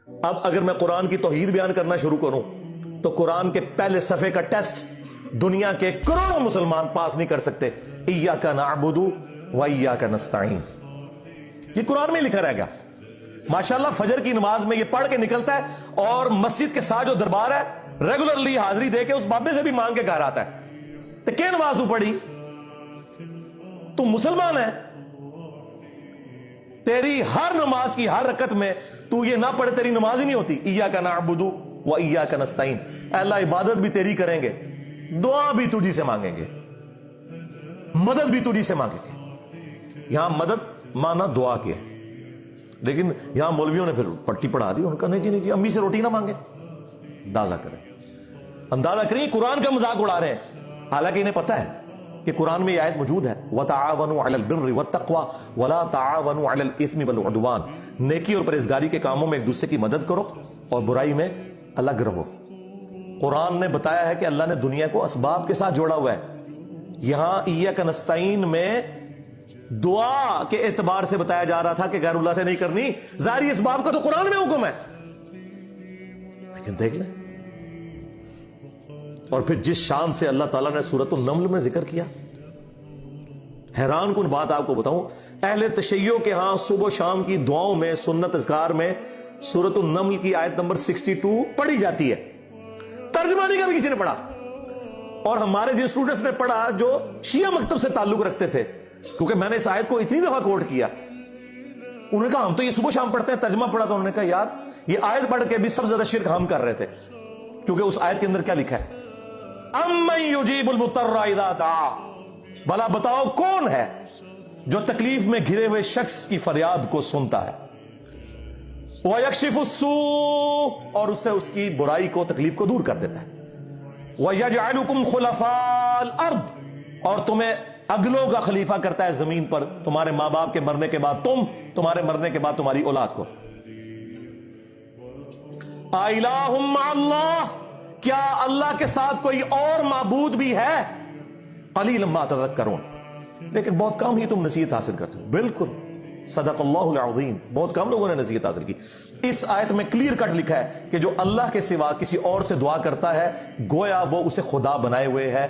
اب اگر میں قرآن کی توحید بیان کرنا شروع کروں تو قرآن کے پہلے صفحے کا ٹیسٹ دنیا کے کروڑوں مسلمان پاس نہیں کر سکتے. ایاک نعبد و ایاک نستعین، یہ قرآن میں لکھا رہ گیا. ماشاءاللہ فجر کی نماز میں یہ پڑھ کے نکلتا ہے اور مسجد کے ساتھ جو دربار ہے ریگولرلی حاضری دے کے اس بابے سے بھی مانگ کے گھر آتا ہے. تو کیا نماز تو پڑھی؟ تو مسلمان ہے، تیری ہر نماز کی ہر رکعت میں تو یہ نہ پڑھے تیری نماز ہی نہیں ہوتی. ایاک نعبد و ایاک نستعین، اے اللہ عبادت بھی تیری کریں گے، دعا بھی تجھی سے مانگیں گے، مدد بھی تجھی سے مانگیں گے. یہاں مدد مانا دعا کی ہے، لیکن یہاں مولویوں نے پھر پٹی پڑھا دی. ان کا نہیں جی امی سے روٹی نہ مانگے. اندازہ کریں قرآن کا مذاق اڑا رہے ہیں، حالانکہ انہیں پتہ ہے کہ قرآن میں یہ آیت موجود ہے وَتَعَاوَنُوا عَلَى الْبِرِّ وَالتَّقْوَى وَلَا تَعَاوَنُوا عَلَى الْإِثْمِ وَالْعُدْوَانِ، نیکی اور پرہیزگاری کے کاموں میں ایک دوسرے کی مدد کرو اور برائی میں الگ رہو. قرآن نے بتایا ہے کہ اللہ نے دنیا کو اسباب کے ساتھ جوڑا ہوا ہے. یہاں ایاک نستعین میں دعا کے اعتبار سے بتایا جا رہا تھا کہ غیر اللہ سے نہیں کرنی. ظاہری اسباب کا تو قرآن میں حکم ہے، لیکن دیکھ لیں. اور پھر جس شان سے اللہ تعالیٰ نے سورۃ النمل میں ذکر کیا، حیران کن بات آپ کو بتاؤں، اہل تشیع کے ہاں صبح و شام کی دعاؤں میں سنت اذکار میں سورۃ النمل کی آیت نمبر 62 پڑھی جاتی ہے. ترجمہ نہیں کبھی کسی نے پڑھا. اور ہمارے جن اسٹوڈنٹس نے پڑھا جو شیعہ مکتب سے تعلق رکھتے تھے، کیونکہ میں نے اس آیت کو اتنی دفعہ کوٹ کیا، انہوں نے کہا ہم تو یہ صبح شام پڑھتے ہیں، ترجمہ پڑھا تو انہوں نے کہا یار یہ آیت پڑھ کے بھی سب سے زیادہ شرک ہم کر رہے تھے، کیونکہ اس آیت کے اندر کیا لکھا ہے؟ امن یجیب المضطر اذا دعا، بھلا بتاؤ کون ہے جو تکلیف میں گھرے ہوئے شخص کی فریاد کو سنتا ہے، وَيَكْشِفُ السُّوءَ، اور اس سے اس کی برائی کو تکلیف کو دور کر دیتا ہے، وَيَجْعَلُكُمْ خُلَفَاءَ الْأَرْضِ، اور تمہیں اگلوں کا خلیفہ کرتا ہے زمین پر، تمہارے ماں باپ کے مرنے کے بعد تمہارے مرنے کے بعد تمہاری اولاد کو. اَإِلَٰهٌ مَّعَ اللَّهِ، کیا اللہ کے ساتھ کوئی اور معبود بھی ہے؟ قَلِيلًا مَّا تَذَكَّرُونَ، لیکن بہت کم ہی تم نصیحت حاصل کرتے ہو. بالکل صدق اللہ العظیم، بہت کم لوگوں نے نصیحت حاصل کی. اس آیت میں کلیئر کٹ لکھا ہے کہ جو اللہ کے سوا کسی اور سے دعا کرتا ہے گویا وہ اسے خدا بنائے ہوئے ہے.